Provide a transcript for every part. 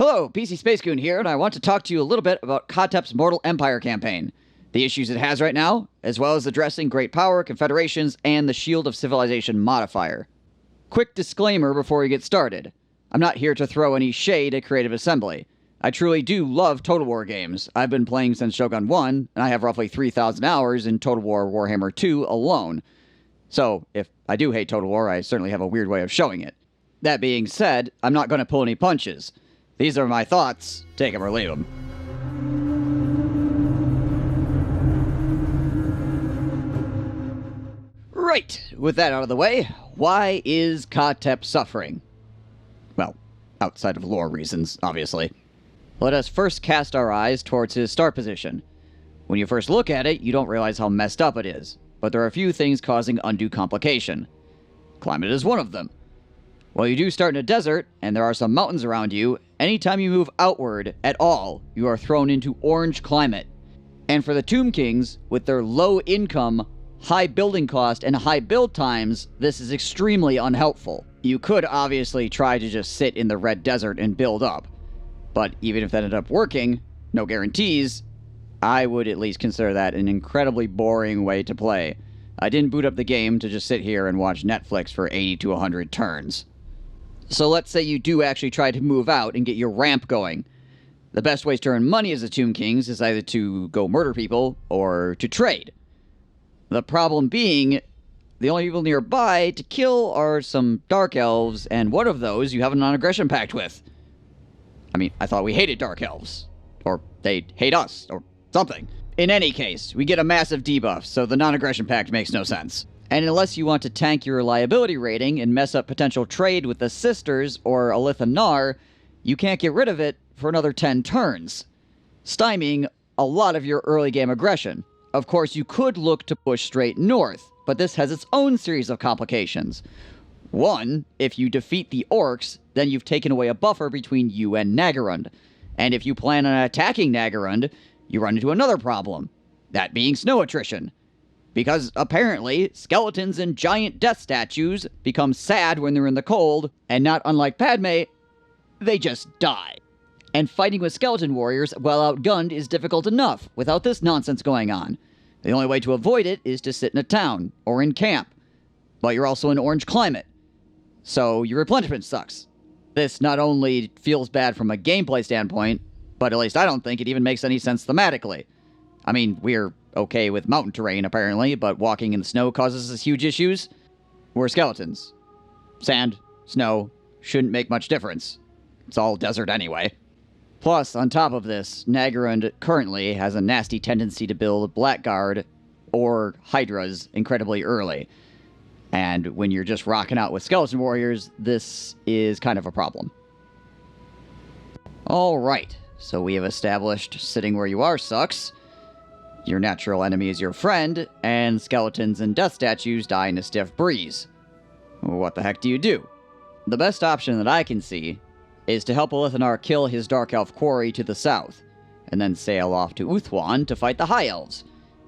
Hello, PCSpacegoon here, and I want to talk to you a little bit about Khatep's Mortal Empire campaign, the issues it has right now, as well as addressing Great Power, Confederations, and the Shield of Civilization modifier. Quick disclaimer before we get started. I'm not here to throw any shade at Creative Assembly. I truly do love Total War games. I've been playing since Shogun 1, and I have roughly 3,000 hours in Total War Warhammer 2 alone. So, if I do hate Total War, I certainly have a weird way of showing it. That being said, I'm not going to pull any punches. These are my thoughts. Take them or leave them. Right, with that out of the way, why is Khatep suffering? Well, outside of lore reasons, obviously. Let us first cast our eyes towards his start position. When you first look at it, you don't realize how messed up it is, but there are a few things causing undue complication. Climate is one of them. While you do start in a desert, and there are some mountains around you, anytime you move outward at all, you are thrown into orange climate. And for the Tomb Kings, with their low income, high building cost, and high build times, this is extremely unhelpful. You could obviously try to just sit in the red desert and build up. But even if that ended up working, no guarantees, I would at least consider that an incredibly boring way to play. I didn't boot up the game to just sit here and watch Netflix for 80 to 100 turns. So let's say you do actually try to move out and get your ramp going. The best ways to earn money as the Tomb Kings is either to go murder people or to trade. The problem being, the only people nearby to kill are some Dark Elves, and one of those you have a non-aggression pact with. I mean, I thought we hated Dark Elves. Or they hate us, or something. In any case, we get a massive debuff, so the non-aggression pact makes no sense. And unless you want to tank your reliability rating and mess up potential trade with the Sisters or Alithanar, you can't get rid of it for another 10 turns, stymieing a lot of your early game aggression. Of course, you could look to push straight north, but this has its own series of complications. One, if you defeat the Orcs, then you've taken away a buffer between you and Nagarund. And if you plan on attacking Nagarund, you run into another problem, that being snow attrition. Because, apparently, skeletons and giant death statues become sad when they're in the cold, and not unlike Padme, they just die. And fighting with skeleton warriors while outgunned is difficult enough, without this nonsense going on. The only way to avoid it is to sit in a town, or in camp. But you're also in orange climate, so your replenishment sucks. This not only feels bad from a gameplay standpoint, but at least I don't think it even makes any sense thematically. I mean, we're okay with mountain terrain, apparently, but walking in the snow causes us huge issues. We're skeletons. Sand, snow, shouldn't make much difference. It's all desert anyway. Plus, on top of this, Nagarund currently has a nasty tendency to build Blackguard or Hydras incredibly early. And when you're just rocking out with skeleton warriors, this is kind of a problem. Alright, so we have established sitting where you are sucks. Your natural enemy is your friend, and skeletons and death statues die in a stiff breeze. What the heck do you do? The best option that I can see is to help Alithanar kill his Dark Elf quarry to the south, and then sail off to Uthwan to fight the High Elves,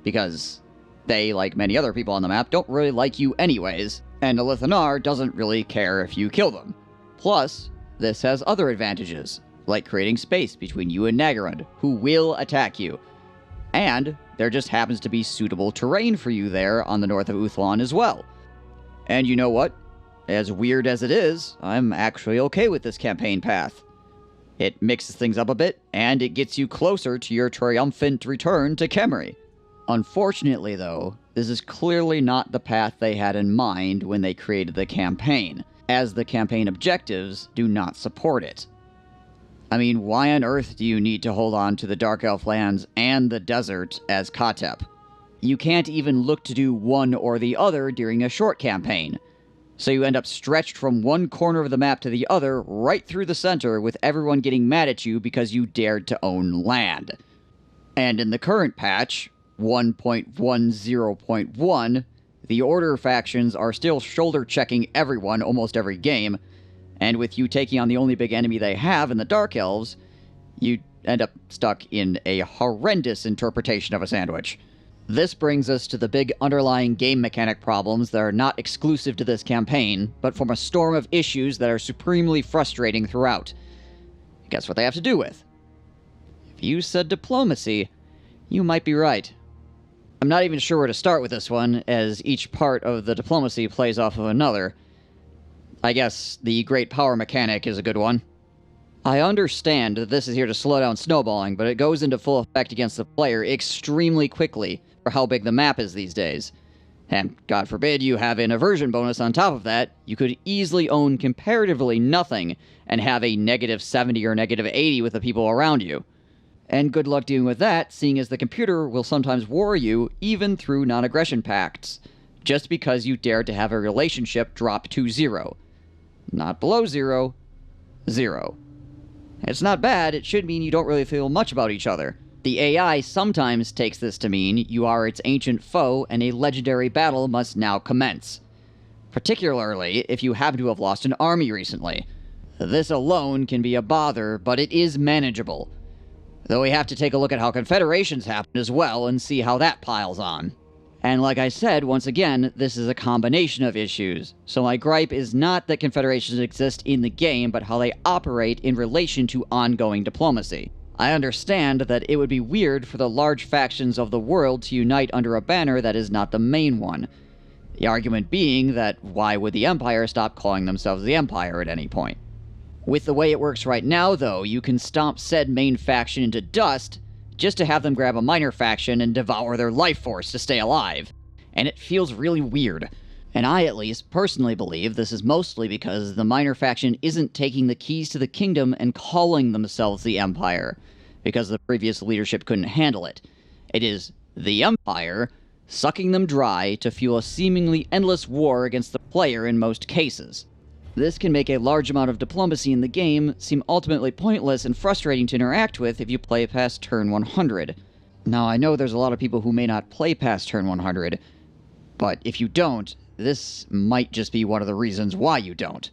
because they, like many other people on the map, don't really like you anyways, and Alithanar doesn't really care if you kill them. Plus, this has other advantages, like creating space between you and Nagarund, who will attack you. And there just happens to be suitable terrain for you there on the north of Uthwan as well. And you know what? As weird as it is, I'm actually okay with this campaign path. It mixes things up a bit, and it gets you closer to your triumphant return to Khemri. Unfortunately, though, this is clearly not the path they had in mind when they created the campaign, as the campaign objectives do not support it. I mean, why on earth do you need to hold on to the Dark Elf lands and the desert as Khatep? You can't even look to do one or the other during a short campaign. So you end up stretched from one corner of the map to the other, right through the center, with everyone getting mad at you because you dared to own land. And in the current patch, 1.10.1, the Order factions are still shoulder-checking everyone almost every game, and with you taking on the only big enemy they have in the Dark Elves, you end up stuck in a horrendous interpretation of a sandwich. This brings us to the big underlying game mechanic problems that are not exclusive to this campaign, but form a storm of issues that are supremely frustrating throughout. Guess what they have to do with? If you said diplomacy, you might be right. I'm not even sure where to start with this one, as each part of the diplomacy plays off of another. I guess the great power mechanic is a good one. I understand that this is here to slow down snowballing, but it goes into full effect against the player extremely quickly for how big the map is these days. And God forbid you have an aversion bonus on top of that, you could easily own comparatively nothing and have a -70 or -80 with the people around you. And good luck dealing with that, seeing as the computer will sometimes war you even through non-aggression pacts, just because you dared to have a relationship drop to 0. Not below 0, 0. It's not bad, it should mean you don't really feel much about each other. The AI sometimes takes this to mean you are its ancient foe and a legendary battle must now commence. Particularly if you happen to have lost an army recently. This alone can be a bother, but it is manageable. Though we have to take a look at how confederations happen as well and see how that piles on. And like I said, once again, this is a combination of issues. So my gripe is not that confederations exist in the game, but how they operate in relation to ongoing diplomacy. I understand that it would be weird for the large factions of the world to unite under a banner that is not the main one. The argument being that why would the Empire stop calling themselves the Empire at any point? With the way it works right now, though, you can stomp said main faction into dust just to have them grab a minor faction and devour their life force to stay alive. And it feels really weird. And I, at least, personally believe this is mostly because the minor faction isn't taking the keys to the kingdom and calling themselves the Empire, because the previous leadership couldn't handle it. It is the Empire sucking them dry to fuel a seemingly endless war against the player in most cases. This can make a large amount of diplomacy in the game seem ultimately pointless and frustrating to interact with if you play past turn 100. Now, I know there's a lot of people who may not play past turn 100, but if you don't, this might just be one of the reasons why you don't.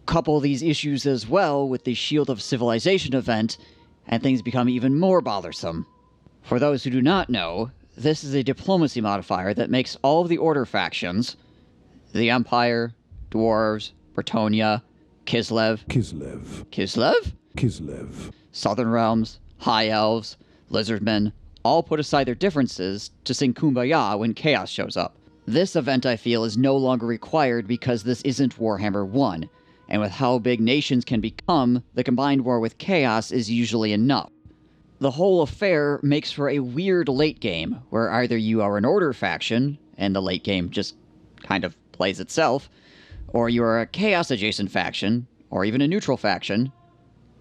Couple these issues as well with the Shield of Civilization event, and things become even more bothersome. For those who do not know, this is a diplomacy modifier that makes all of the Order factions, the Empire, Dwarves, Bretonnia, Kislev, Southern Realms, High Elves, Lizardmen, all put aside their differences to sing Kumbaya when Chaos shows up. This event, I feel, is no longer required because this isn't Warhammer 1, and with how big nations can become, the combined war with Chaos is usually enough. The whole affair makes for a weird late game, where either you are an Order faction, and the late game just kind of plays itself, or you are a Chaos-adjacent faction, or even a neutral faction,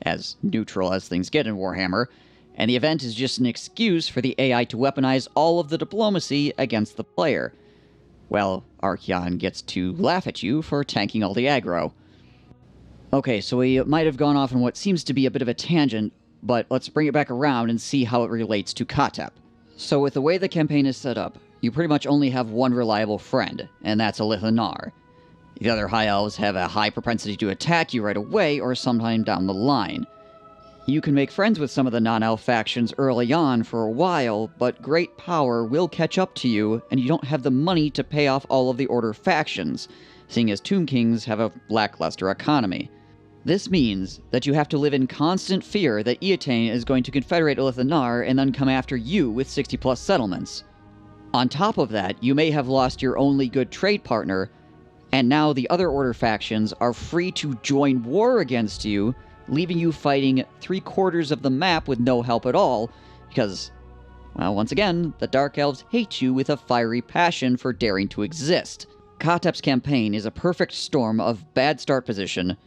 as neutral as things get in Warhammer, and the event is just an excuse for the AI to weaponize all of the diplomacy against the player. Well, Archaon gets to laugh at you for tanking all the aggro. Okay, so we might have gone off on what seems to be a bit of a tangent, but let's bring it back around and see how it relates to Khatep. So with the way the campaign is set up, you pretty much only have one reliable friend, and that's a Lithanar. The other High Elves have a high propensity to attack you right away or sometime down the line. You can make friends with some of the non-elf factions early on for a while, but great power will catch up to you, and you don't have the money to pay off all of the Order factions, seeing as Tomb Kings have a lackluster economy. This means that you have to live in constant fear that Eataine is going to confederate Lithanar and then come after you with 60+ settlements. On top of that, you may have lost your only good trade partner, and now the other Order factions are free to join war against you, leaving you fighting 3/4 of the map with no help at all, because, well, once again, the Dark Elves hate you with a fiery passion for daring to exist. Khatep's campaign is a perfect storm of bad start position,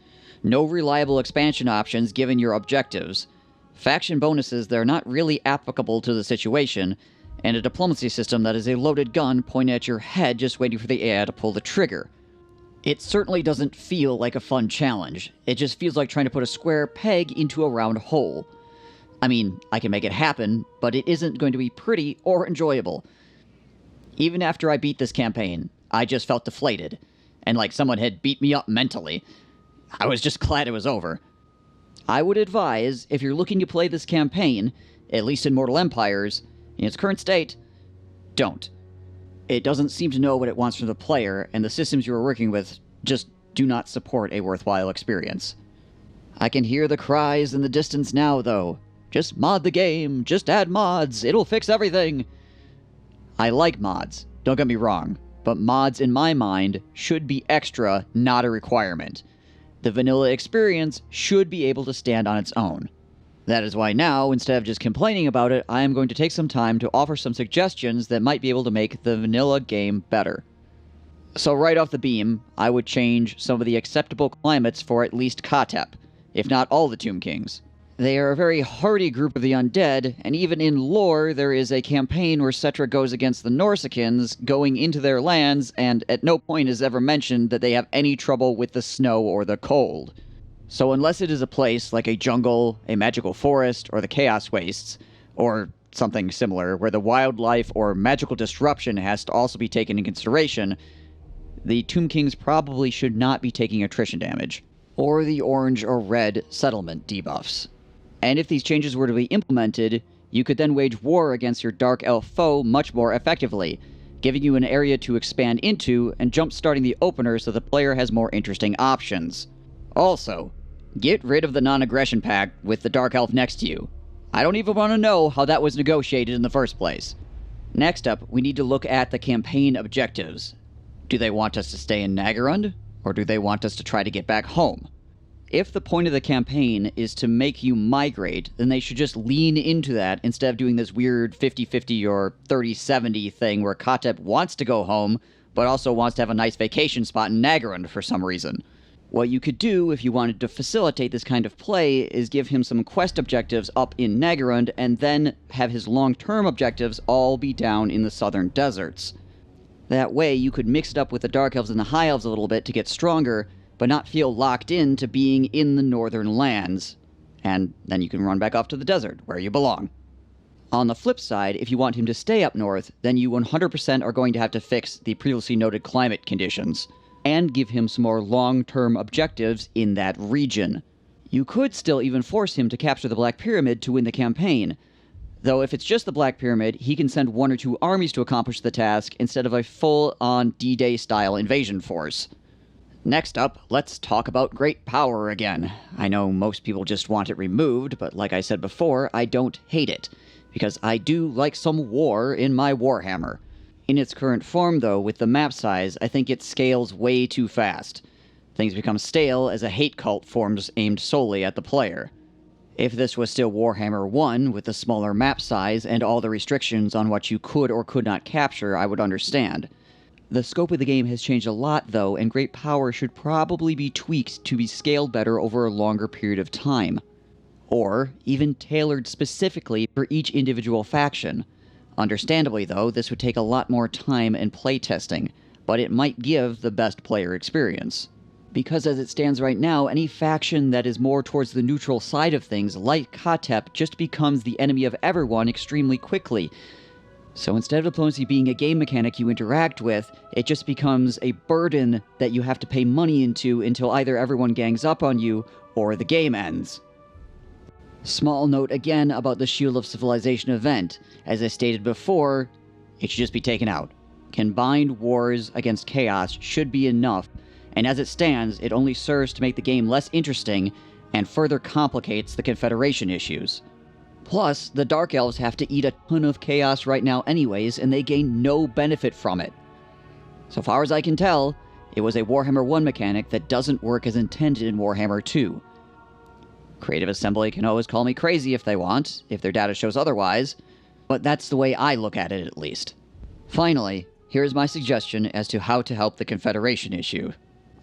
no reliable expansion options given your objectives, faction bonuses that are not really applicable to the situation, and a diplomacy system that is a loaded gun pointed at your head just waiting for the AI to pull the trigger. It certainly doesn't feel like a fun challenge. It just feels like trying to put a square peg into a round hole. I mean, I can make it happen, but it isn't going to be pretty or enjoyable. Even after I beat this campaign, I just felt deflated, and like someone had beat me up mentally. I was just glad it was over. I would advise, if you're looking to play this campaign, at least in Mortal Empires, in its current state, don't. It doesn't seem to know what it wants from the player, and the systems you are working with just do not support a worthwhile experience. I can hear the cries in the distance now, though. Just mod the game, just add mods, it'll fix everything. I like mods, don't get me wrong, but mods in my mind should be extra, not a requirement. The vanilla experience should be able to stand on its own. That is why now, instead of just complaining about it, I am going to take some time to offer some suggestions that might be able to make the vanilla game better. So right off the beam, I would change some of the acceptable climates for at least Khatep, if not all the Tomb Kings. They are a very hardy group of the undead, and even in lore there is a campaign where Settra goes against the Norsicans, going into their lands, and at no point is ever mentioned that they have any trouble with the snow or the cold. So unless it is a place like a jungle, a magical forest, or the Chaos Wastes, or something similar, where the wildlife or magical disruption has to also be taken into consideration, the Tomb Kings probably should not be taking attrition damage, or the orange or red settlement debuffs. And if these changes were to be implemented, you could then wage war against your Dark Elf foe much more effectively, giving you an area to expand into and jump-starting the opener so the player has more interesting options. Also, get rid of the non-aggression pact with the Dark Elf next to you. I don't even want to know how that was negotiated in the first place. Next up, we need to look at the campaign objectives. Do they want us to stay in Nagarund, or do they want us to try to get back home? If the point of the campaign is to make you migrate, then they should just lean into that instead of doing this weird 50-50 or 30-70 thing where Khatep wants to go home, but also wants to have a nice vacation spot in Nagarund for some reason. What you could do if you wanted to facilitate this kind of play is give him some quest objectives up in Nagarund and then have his long-term objectives all be down in the southern deserts. That way you could mix it up with the Dark Elves and the High Elves a little bit to get stronger, but not feel locked in to being in the northern lands. And then you can run back off to the desert, where you belong. On the flip side, if you want him to stay up north, then you 100% are going to have to fix the previously noted climate conditions, and give him some more long-term objectives in that region. You could still even force him to capture the Black Pyramid to win the campaign, though if it's just the Black Pyramid, he can send 1 or 2 armies to accomplish the task instead of a full-on D-Day style invasion force. Next up, let's talk about Great Power again. I know most people just want it removed, but like I said before, I don't hate it, because I do like some war in my Warhammer. In its current form, though, with the map size, I think it scales way too fast. Things become stale as a hate cult forms aimed solely at the player. If this was still Warhammer 1, with the smaller map size and all the restrictions on what you could or could not capture, I would understand. The scope of the game has changed a lot, though, and Great Power should probably be tweaked to be scaled better over a longer period of time. Or even tailored specifically for each individual faction. Understandably, though, this would take a lot more time and playtesting, but it might give the best player experience. Because as it stands right now, any faction that is more towards the neutral side of things, like Khatep, just becomes the enemy of everyone extremely quickly. So instead of diplomacy being a game mechanic you interact with, it just becomes a burden that you have to pay money into until either everyone gangs up on you, or the game ends. Small note again about the Shield of Civilization event. As I stated before, it should just be taken out. Combined wars against chaos should be enough, and as it stands, it only serves to make the game less interesting and further complicates the Confederation issues. Plus, the Dark Elves have to eat a ton of chaos right now anyways, and they gain no benefit from it. So far as I can tell, it was a Warhammer 1 mechanic that doesn't work as intended in Warhammer 2. Creative Assembly can always call me crazy if they want, if their data shows otherwise, but that's the way I look at it at least. Finally, here's my suggestion as to how to help the Confederation issue.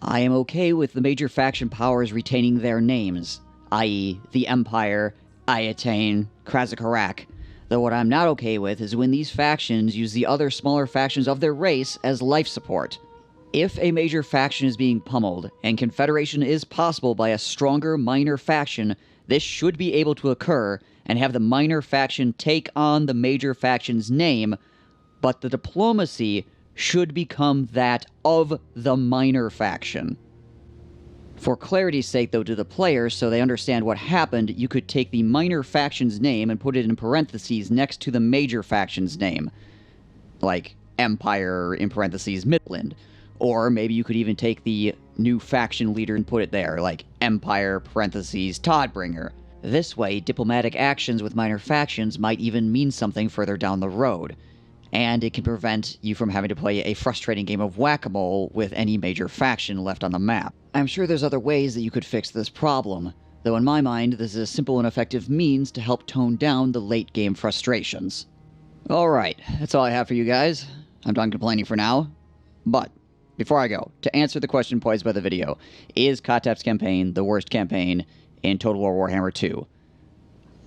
I am okay with the major faction powers retaining their names, i.e. the Empire, Ayatane, Krasakarak, though what I'm not okay with is when these factions use the other smaller factions of their race as life support. If a major faction is being pummeled, and Confederation is possible by a stronger minor faction, this should be able to occur, and have the minor faction take on the major faction's name, but the diplomacy should become that of the minor faction. For clarity's sake, though, to the players, so they understand what happened, you could take the minor faction's name and put it in parentheses next to the major faction's name. Like Empire, in parentheses, Midland. Or maybe you could even take the new faction leader and put it there, like Empire parentheses Toddbringer. This way, diplomatic actions with minor factions might even mean something further down the road, and it can prevent you from having to play a frustrating game of whack-a-mole with any major faction left on the map. I'm sure there's other ways that you could fix this problem, though in my mind this is a simple and effective means to help tone down the late-game frustrations. Alright, that's all I have for you guys. I'm done complaining for now, but before I go, to answer the question posed by the video, is Khatep's campaign the worst campaign in Total War Warhammer 2?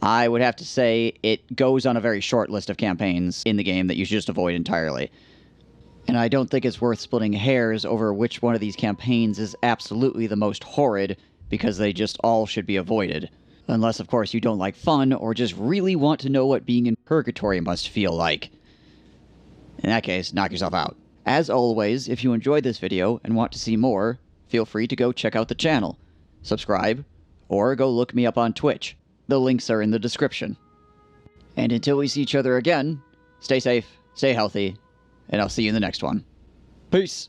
I would have to say it goes on a very short list of campaigns in the game that you should just avoid entirely. And I don't think it's worth splitting hairs over which one of these campaigns is absolutely the most horrid, because they just all should be avoided. Unless, of course, you don't like fun, or just really want to know what being in purgatory must feel like. In that case, knock yourself out. As always, if you enjoyed this video and want to see more, feel free to go check out the channel, subscribe, or go look me up on Twitch. The links are in the description. And until we see each other again, stay safe, stay healthy, and I'll see you in the next one. Peace!